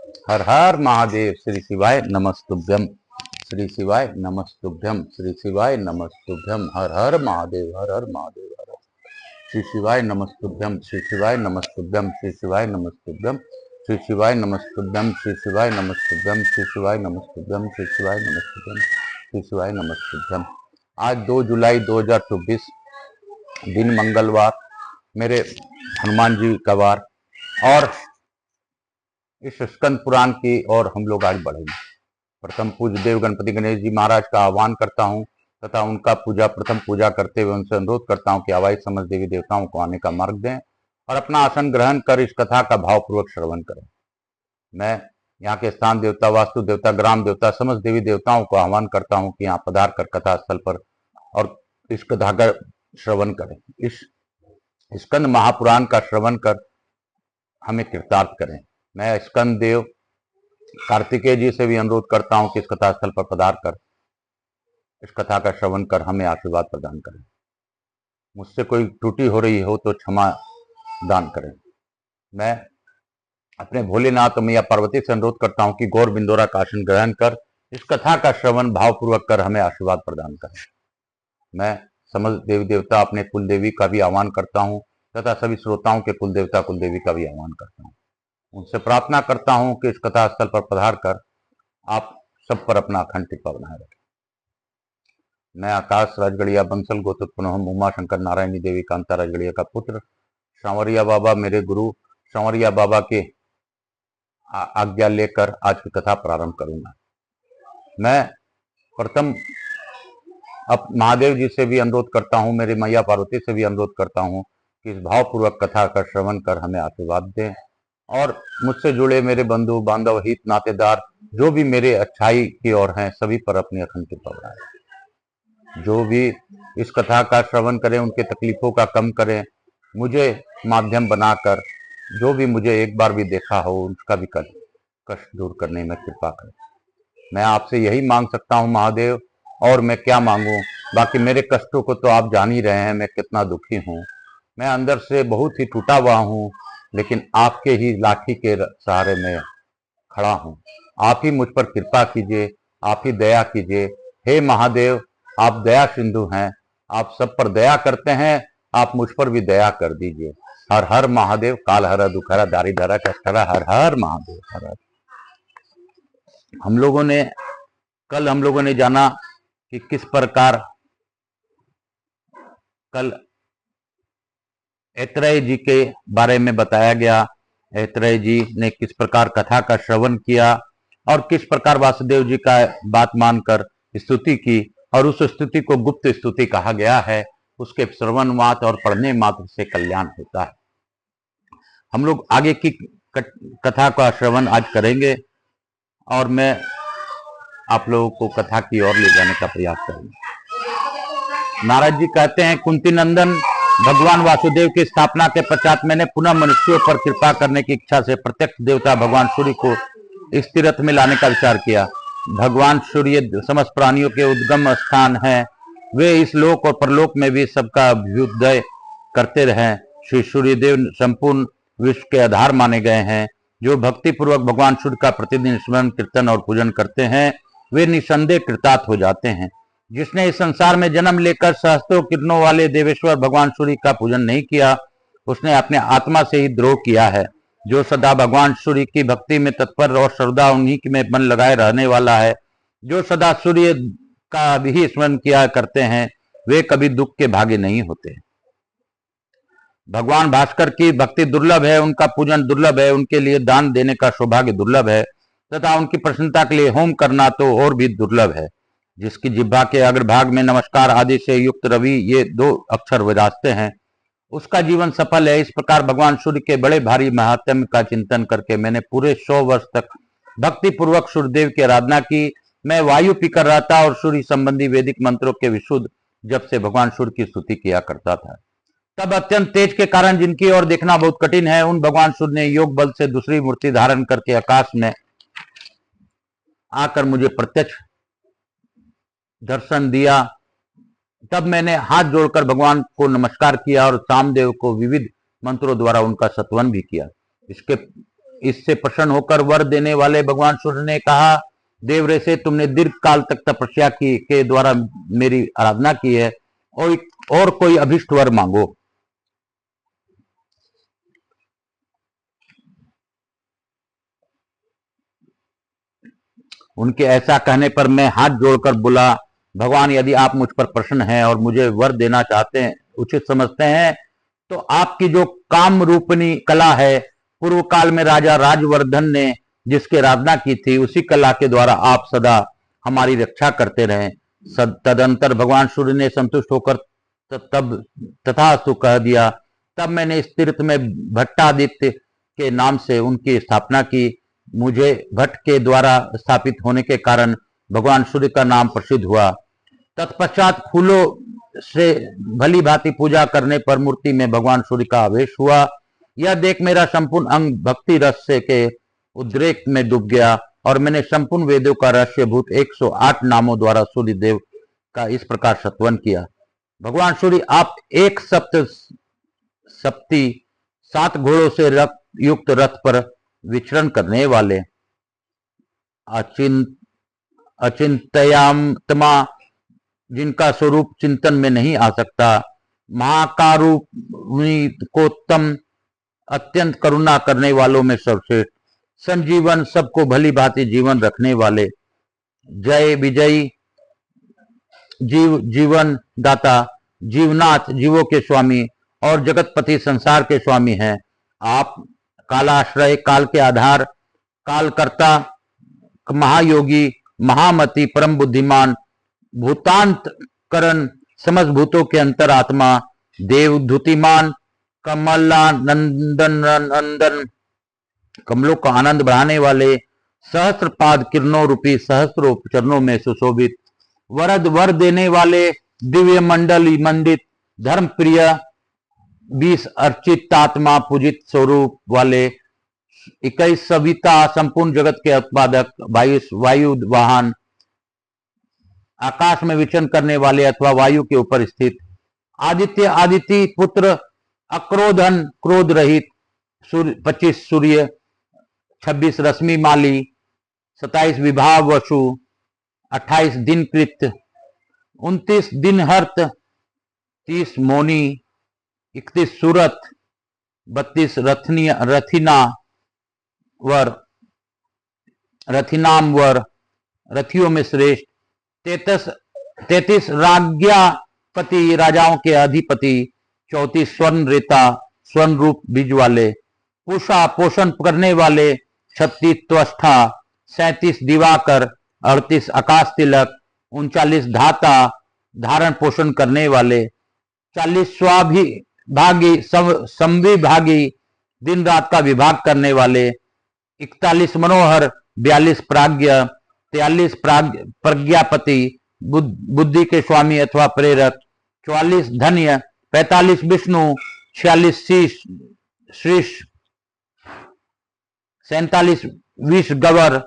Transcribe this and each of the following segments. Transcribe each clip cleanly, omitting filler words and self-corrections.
हर हर महादेव। श्री शिवाय नमस्तुभ्यम। श्री शिवाय नमस्तुभ्यम। श्री शिवाय नमस्तुभ्यम। हर हर महादेव। हर हर महादेव। हर हर। श्री शिवाय नमस्तुभ्यम। श्री शिवाय नमस्तुभ्यम। श्री शिवाय नमस्तुभ्यम। श्री शिवाय नमस्तुभ्यम। श्री शिवाय नमस्तुभ्यम। श्री शिवाय नमस्तुभ्यम। श्री शिवाय नमस्तुभ्यम। श्री शिवाय नमस्तुभ्यम। आज 2 जुलाई 2024 दिन मंगलवार, मेरे हनुमान जी का वार, और इस स्कंद पुराण की ओर हम लोग आज बढ़ेंगे। प्रथम पूज्य देव गणपति गणेश जी महाराज का आह्वान करता हूं तथा उनका प्रथम पूजा करते हुए उनसे अनुरोध करता हूं कि आवाज समझ देवी देवताओं को आने का मार्ग दें और अपना आसन ग्रहण कर इस कथा का भावपूर्वक श्रवण करें। मैं यहाँ के स्थान देवता, वास्तु देवता, ग्राम देवता, समस्त देवी देवताओं को आह्वान करता हूँ कि यहाँ पधार कर कथा स्थल पर और इस कथा का श्रवण करें। इस स्कंद महापुराण का श्रवण कर हमें कृतार्थ करें। मैं स्कंद देव कार्तिकेय जी से भी अनुरोध करता हूं कि इस कथा स्थल पर पधार कर इस कथा का श्रवण कर हमें आशीर्वाद प्रदान करें। मुझसे कोई त्रुटि हो रही हो तो क्षमा दान करें। मैं अपने भोलेनाथ मैया पार्वती से अनुरोध करता हूं कि गौर बिंदोरा का आसन ग्रहण कर इस कथा का श्रवण भावपूर्वक कर हमें आशीर्वाद प्रदान करें। मैं समस्त देवी देवता, अपने कुल देवी का भी आह्वान करता हूं तथा सभी श्रोताओं के कुल देवता कुल देवी का भी आह्वान करता हूं। उनसे प्रार्थना करता हूं कि इस कथा स्थल पर पधार कर आप सब पर अपना अखंड कृपा बनाए रखें। मैं आकाश राजगढ़िया बंसल गोत्र पुनः उमा शंकर नारायणी देवी कांता राजगढ़िया का पुत्र सांवरिया बाबा, मेरे गुरु सांवरिया बाबा के आज्ञा लेकर आज की कथा प्रारंभ करूंगा। मैं प्रथम अब महादेव जी से भी अनुरोध करता हूं, मेरी मैया पार्वती से भी अनुरोध करता हूं कि इस भावपूर्वक कथा का श्रवण कर हमें आशीर्वाद दें और मुझसे जुड़े मेरे बंधु बांधव, हित नातेदार जो भी मेरे अच्छाई की ओर हैं, सभी पर अपनी अखंड कृपा बनाए। जो भी इस कथा का श्रवण करें उनके तकलीफों का कम करें, मुझे माध्यम बनाकर जो भी मुझे एक बार भी देखा हो उसका भी कष्ट दूर करने में कृपा करें। मैं आपसे यही मांग सकता हूँ महादेव, और मैं क्या मांगू। बाकी मेरे कष्टों को तो आप जान ही रहे हैं, मैं कितना दुखी हूँ। मैं अंदर से बहुत ही टूटा हुआ हूँ, लेकिन आपके ही लाठी के सहारे में खड़ा हूँ। आप ही मुझ पर कृपा कीजिए, आप ही दया कीजिए। हे महादेव, आप दया सिंधु हैं, आप सब पर दया करते हैं, आप मुझ पर भी दया कर दीजिए। हर हर महादेव। काल हर दुखहरा दारी धरा कष्टहरा। हर हर महादेव। हर हर। कल हम लोगों ने जाना कि किस प्रकार कल ऐतरेय जी के बारे में बताया गया। ऐतरेय जी ने किस प्रकार कथा का श्रवण किया और किस प्रकार वासुदेव जी का बात मानकर स्तुति की, और उस स्तुति को गुप्त स्तुति कहा गया है। उसके श्रवण मात्र और पढ़ने मात्र से कल्याण होता है। हम लोग आगे की कथा का श्रवण आज करेंगे और मैं आप लोगों को कथा की ओर ले जाने का प्रयास करूंगा। नारद जी कहते हैं, कुंती नंदन, भगवान वासुदेव की स्थापना के पश्चात मैंने पुनः मनुष्यों पर कृपा करने की इच्छा से प्रत्यक्ष देवता भगवान सूर्य को इस तीर्थ में लाने का विचार किया। भगवान सूर्य समस्त प्राणियों के उद्गम स्थान है। वे इस लोक और परलोक में भी सबका अभ्युदय करते रहे। श्री सूर्यदेव संपूर्ण विश्व के आधार माने गए हैं। जो भक्ति पूर्वक भगवान सूर्य का प्रतिदिन स्मरण, कीर्तन और पूजन करते हैं वे निसंदेह कृतार्थ हो जाते हैं। जिसने इस संसार में जन्म लेकर सहस्त्रों किरणों वाले देवेश्वर भगवान सूर्य का पूजन नहीं किया, उसने अपने आत्मा से ही द्रोह किया है। जो सदा भगवान सूर्य की भक्ति में तत्पर और सर्वदा उन्हीं में मन लगाए रहने वाला है, जो सदा सूर्य का भी स्मरण किया करते हैं, वे कभी दुख के भागी नहीं होते। भगवान भास्कर की भक्ति दुर्लभ है, उनका पूजन दुर्लभ है, उनके लिए दान देने का सौभाग्य दुर्लभ है तथा उनकी प्रसन्नता के लिए होम करना तो और भी दुर्लभ है। जिसकी जिह्वा के अग्रभाग में नमस्कार आदि से युक्त रवि ये 2 अक्षर विराजते हैं, उसका जीवन सफल है। इस प्रकार भगवान सूर्य के बड़े भारी महात्म्य का चिंतन करके मैंने पूरे 100 वर्ष तक भक्ति पूर्वक सूर्यदेव की आराधना की। मैं वायु पीकर रहता और सूर्य संबंधी वैदिक मंत्रों के विशुद्ध जब से भगवान सूर्य की स्तुति किया करता था। तब अत्यंत तेज के कारण जिनकी ओर देखना बहुत कठिन है, उन भगवान सूर्य ने योग बल से दूसरी मूर्ति धारण करके आकाश में आकर मुझे प्रत्यक्ष दर्शन दिया। तब मैंने हाथ जोड़कर भगवान को नमस्कार किया और सामदेव को विविध मंत्रों द्वारा उनका सत्वन भी किया। इसके इससे प्रसन्न होकर वर देने वाले भगवान सूर्य ने कहा, देवरे से तुमने दीर्घ काल तक तपस्या की के द्वारा मेरी आराधना की है, और कोई अभिष्ट वर मांगो। उनके ऐसा कहने पर मैं हाथ जोड़कर बोला, भगवान यदि आप मुझ पर प्रसन्न हैं और मुझे वर देना चाहते हैं, उचित समझते हैं, तो आपकी जो काम रूपनी कला है, पूर्व काल में राजा राजवर्धन ने जिसकी आराधना की थी, उसी कला के द्वारा आप सदा हमारी रक्षा करते रहे। तदंतर भगवान सूर्य ने संतुष्ट होकर तब तथास्तु कह दिया। तब मैंने इस तीर्थ में भट्टादित्य के नाम से उनकी स्थापना की। मुझे भट्ट के द्वारा स्थापित होने के कारण भगवान सूर्य का नाम प्रसिद्ध हुआ। तत्पश्चात फूलों से भली भांति पूजा करने पर मूर्ति में भगवान सूर्य का आवेश हुआ। यह देख मेरा संपूर्ण अंग भक्ति रस से के उद्रेक में डूब गया और मैंने संपूर्ण वेदों का रहस्यभूत 108 नामों द्वारा सूर्य देव का इस प्रकार सत्वन किया। भगवान सूर्य, आप एक सप्ती 7 घोड़ों से युक्त रथ पर विचरण करने वाले, अचिंत्यात्मा, जिनका स्वरूप चिंतन में नहीं आ सकता, महाकारुणिकोत्तम, अत्यंत करुणा करने वालों में सर्वश्रेष्ठ, संजीवन, सबको भली भांति जीवन रखने वाले, जय विजयी, जीवन दाता, जीवनाथ, जीवों के स्वामी और जगतपति, संसार के स्वामी हैं। आप कालाश्रय, काल के आधार, कालकर्ता, महायोगी, महामति, परम बुद्धिमान, भूतांत करण, समस्त भूतों के अंतरात्मा, देवधुतिमान, कमलानंदन, कमलों का आनंद बढ़ाने वाले, सहस्त्रपाद किरणों रूपी सहस्त्रों चरणों में सुशोभित, वरद वर देने वाले, दिव्य मंडली मंडित, धर्म प्रिय, 20 अर्चितात्मा, पूजित स्वरूप वाले, 21 सविता, संपूर्ण जगत के उत्पादक, वायु वाहन, आकाश में विचरण करने वाले अथवा वायु के ऊपर स्थित, आदित्य, आदिति पुत्र, अक्रोधन, क्रोध रहित, 25 सूर्य, 26 रश्मि माली, 27 विभाव वसु, 28 दिनकृत, 29 दिनहर्त, 30 मोनी, 31 सूरत, 32 रथिनामवर, रथियों में श्रेष्ठ, 33 राज्ञापति, राजाओं के अधिपति, 34 स्वर्ण रेता, स्वर्ण रूप बीज वाले, पूषा, पोषण करने वाले, 36 त्वष्टा, 37 दिवाकर, 38 आकाश तिलक, 39 धाता, धारण पोषण करने वाले, 40 स्वाभिभागी, संविभागी, दिन रात का विभाग करने वाले, 41 मनोहर, 42 प्राज्ञ, 43 प्रज्ञापति, बुद्धि के स्वामी अथवा प्रेरक, 44 धन्य, 45 विष्णु, 46 शीश, 47 विष गवर,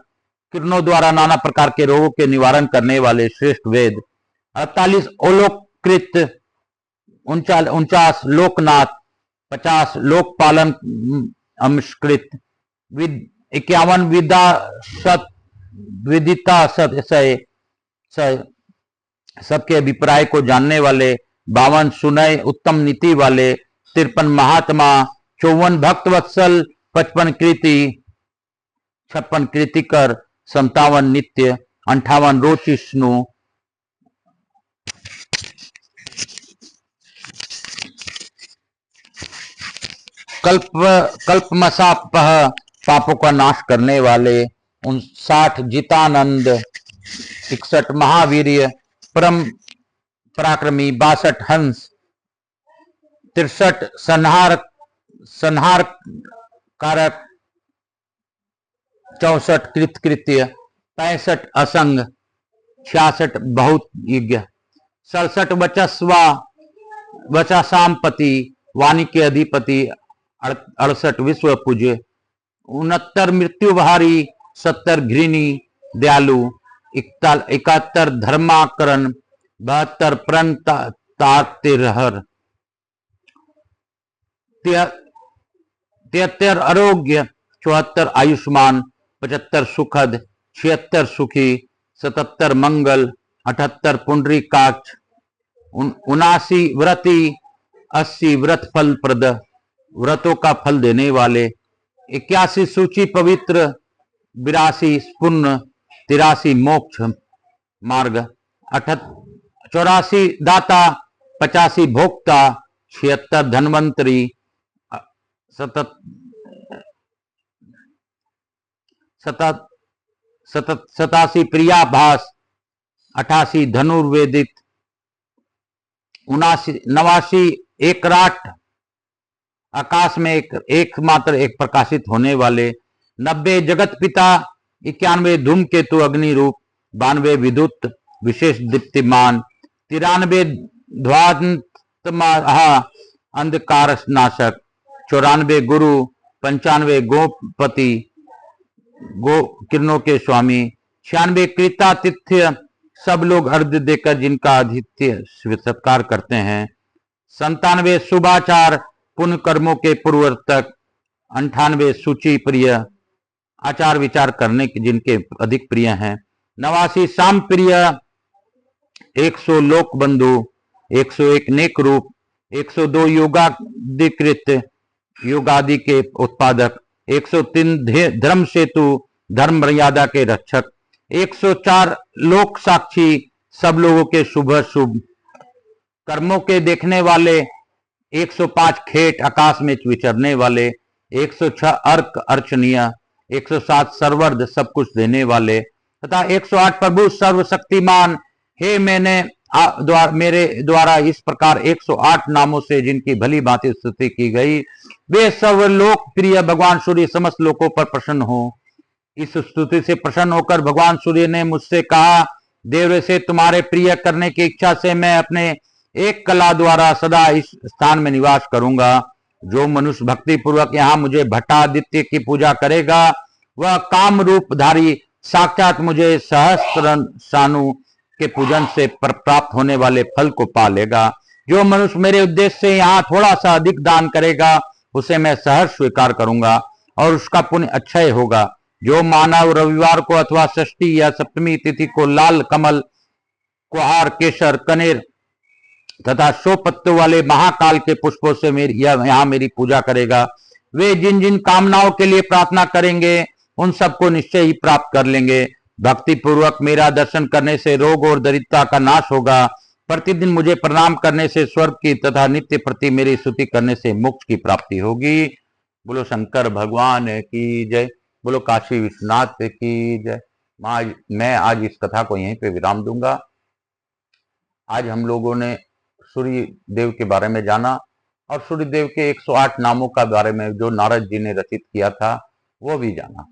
किरणों द्वारा नाना प्रकार के रोगों के निवारण करने वाले श्रेष्ठ वेद, 48 ओलोकृत, 49 लोकनाथ, 50 लोकपालन अंशकृत, 51 विदिता सत, सबके अभिप्राय को जानने वाले, 52 सुनय उत्तम नीति वाले, 53 महात्मा, 54 भक्त वत्सल, 55 कृति, 56 कृतिकर, 57 नित्य, 58 रोचिष्णु, कल्पमसापह, पापों का नाश करने वाले, 59 जितानंद, 61 महावीर्य, परम पराक्रमी, 62 हंस, 63 संहार कारक, 64 कृतकृत्य, 65 असंग, 66 बहुत यज्ञ, 67 वचासामपति, वाणी के अधिपति, 68 विश्व पूज्य, 69 मृत्युभारी, 70 घृणी दयालु, 71 धर्माकरण, 72 प्रण तातिरहर, 73 आरोग्य, 74 आयुष्मान, 75 सुखद, 76 सुखी, 77 मंगल, 78 पुंडरीकाक्ष, 79 व्रती, 80 व्रत फल प्रद, व्रतों का फल देने वाले, 81 सूची पवित्र, 82 पुण्य, 83 मोक्ष मार्ग, 84 दाता, 85 भोक्ता, 76 धनवंतरी, 87 प्रियाभास, 88 धनुर्वेदित, 89 एक राट, आकाश में एकमात्र एक प्रकाशित होने वाले, 90 जगत पिता, 91 धूमकेतु अग्नि रूप, 92 विद्युत विशेष दीप्तिमान, 93 ध्वांतमा अंधकार नाशक, 94 गुरु, 95 गोपति गो किरणों के स्वामी, 96 कृतातिथ्य, सब लोग अर्घ देकर जिनका आतिथ्य सत्कार करते हैं, 97 शुभाचार, पुण्य कर्मों के पूर्वर्तक, 98 सूची प्रिय, आचार विचार करने के जिनके अधिक प्रिय हैं, 89 शाम प्रिय, 100 लोक बंधु, 101 नेक रूप, 102 योगाधिकृत योगादि के उत्पादक, 103 धर्म सेतु धर्म मर्यादा के रक्षक, 104 लोक साक्षी, सब लोगों के शुभ शुभ कर्मों के देखने वाले, 105 खेट आकाश में विचरने वाले, 106 अर्क अर्चनीय, 107 सर्वर्ध सब कुछ देने वाले तथा 108 प्रभु सर्वशक्तिमान। हे मेरे द्वारा इस प्रकार 108 नामों से जिनकी भली भांति स्तुति की गई, वे सब लोक प्रिय भगवान सूर्य समस्त लोकों पर प्रसन्न हो। इस स्तुति से प्रसन्न होकर भगवान सूर्य ने मुझसे कहा, देव से तुम्हारे प्रिय करने की इच्छा से मैं अपने एक कला द्वारा सदा इस स्थान में निवास करूंगा। जो मनुष्य भक्ति पूर्वक यहाँ मुझे भट्टादित्य की पूजा करेगा, वह काम रूपधारी साक्षात मुझे सहस्त्र सानु के पूजन से प्राप्त होने वाले फल को पा लेगा। जो मनुष्य मेरे उद्देश्य से यहाँ थोड़ा सा अधिक दान करेगा, उसे मैं सहर्ष स्वीकार करूंगा और उसका पुण्य अक्षय होगा। जो मानव रविवार को अथवा षष्ठी या सप्तमी तिथि को लाल कमल, कुहार, केसर, कनेर तथा 100 पत्तों वाले महाकाल के पुष्पों से यहाँ मेरी पूजा करेगा, वे जिन जिन कामनाओं के लिए प्रार्थना करेंगे उन सबको निश्चय ही प्राप्त कर लेंगे। भक्ति पूर्वक मेरा दर्शन करने से रोग और दरिद्रता का नाश होगा। प्रतिदिन मुझे प्रणाम करने से स्वर्ग की तथा नित्य प्रति मेरी स्तुति करने से मोक्ष की प्राप्ति होगी। बोलो शंकर भगवान की जय, बोलो काशी विश्वनाथ की जय। मैं आज इस कथा को यहीं पे विराम दूंगा। आज हम लोगों ने सूर्य देव के बारे में जाना और सूर्य देव के 108 नामों का बारे में जो नारद जी ने रचित किया था वो भी जाना।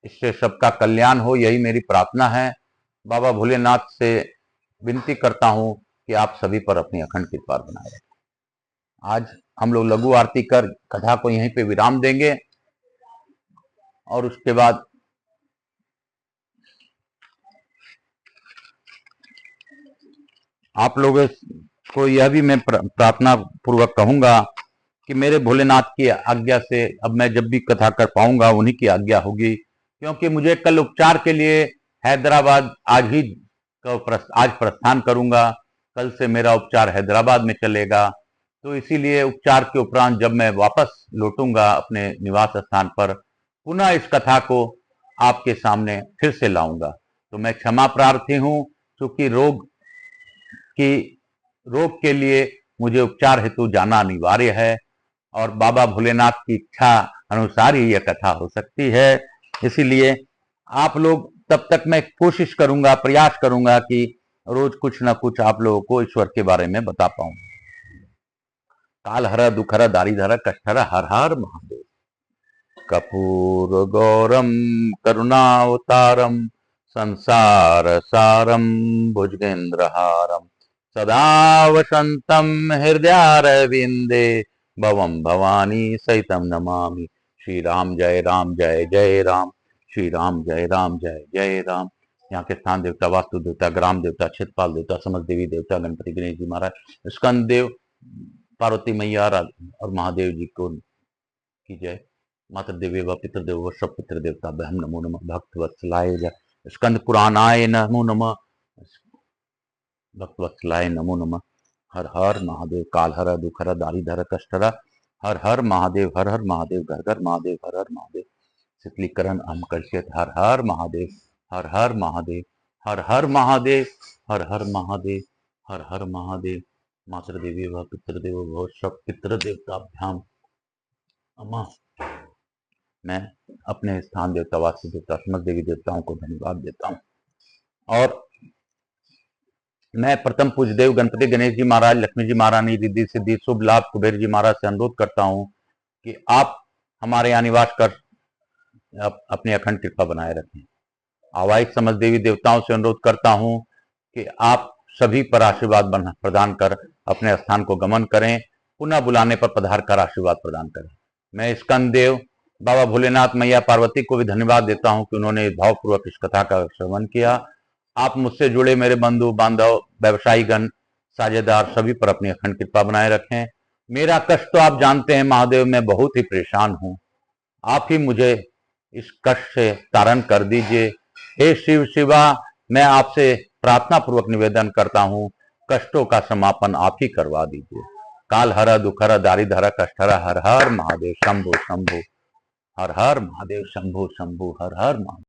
इससे सबका कल्याण हो, यही मेरी प्रार्थना है। बाबा भोलेनाथ से विनती करता हूं कि आप सभी पर अपनी अखंड कृपा बनाए रखें। आज हम लोग लघु आरती कर कथा को यहीं पे विराम देंगे और उसके बाद आप लोगों को यह भी मैं प्रार्थना पूर्वक कहूंगा कि मेरे भोलेनाथ की आज्ञा से अब मैं जब भी कथा कर पाऊंगा उन्हीं की आज्ञा होगी, क्योंकि मुझे कल उपचार के लिए हैदराबाद आज प्रस्थान करूंगा। कल से मेरा उपचार हैदराबाद में चलेगा, तो इसीलिए उपचार के उपरांत जब मैं वापस लौटूंगा अपने निवास स्थान पर, पुनः इस कथा को आपके सामने फिर से लाऊंगा। तो मैं क्षमा प्रार्थी हूं, क्योंकि रोग के लिए मुझे उपचार हेतु जाना अनिवार्य है और बाबा भोलेनाथ की इच्छा अनुसार ही यह कथा हो सकती है। इसीलिए आप लोग तब तक मैं कोशिश करूंगा, प्रयास करूंगा कि रोज कुछ ना कुछ आप लोगों को ईश्वर के बारे में बता पाऊं। काल हर दुखहर दारिधर कष्टहर हर हर महादेव। कपूर गौरम करुणावतारम संसार सारम भुजगेंद्रहारम सदा वसंतम हृदयारविंदे भवम भवानी सहितम नमामि। श्री राम जय राम जय जय राम, श्री राम जय राम जय जय राम। यहाँ के स्थान देवता, वास्तु देवता, ग्राम देवता, क्षेत्रपाल देवता, समस्त देवी देवता, गणपति गणेश जी महाराज, स्कंद देव, पार्वती मैया और महादेव जी को की जय। मातृ देवे व पितृदेव व सब पितृ देवता हम नमो नमः। भक्त वत्सलाय स्कंद पुराणाय नमो नमः। भक्त वत्सलाय नमो नमः। हर हर महादेव। काल हर दुख हर दारिधर कष्ट हर। हर हर महादेव। हर हर महादेव। घर घर महादेव। हर हर महादेव। शीतलीकरण हम कलशित। हर हर महादेव। हर हर महादेव। हर हर महादेव। हर हर महादेव। हर हर महादेव। मातृदेवी व पितृदेव व सब पितृ देवताभ्याम अमा। मैं अपने स्थान देवता वास्तु देवता समस्त देवी देवताओं को धन्यवाद देता हूँ। और मैं प्रथम पूज्य देव गणपति गणेश जी महाराज, लक्ष्मी जी महारानी, रिद्धि सिद्धि शुभ लाभ कुबेर जी महाराज से अनुरोध करता हूँ कि आप हमारे यहाँ निवास कर अपनी अखंड कृपा बनाए रखें। आवाहिक समस्त देवी देवताओं से अनुरोध करता हूँ कि आप सभी पर आशीर्वाद प्रदान कर अपने स्थान को गमन करें। पुनः बुलाने पर पधार कर आशीर्वाद प्रदान करें। मैं स्कंद देव बाबा भोलेनाथ, मैया पार्वती को भी धन्यवाद देता हूं कि उन्होंने भावपूर्वक इस कथा का श्रवण किया। आप मुझसे जुड़े मेरे बंधु बांधव, व्यवसायीगण, साझेदार सभी पर अपनी अखंड कृपा बनाए रखें। मेरा कष्ट तो आप जानते हैं महादेव, मैं बहुत ही परेशान हूं। आप ही मुझे इस कष्ट से तारण कर दीजिए। हे शिव शिवा, मैं आपसे प्रार्थना पूर्वक निवेदन करता हूं, कष्टों का समापन आप ही करवा दीजिए। काल हर दुख हर दारिधर कष्ट हर। हर हर महादेव। शंभु शंभु। हर हर महादेव। शंभु शंभु। हर हर महादेव।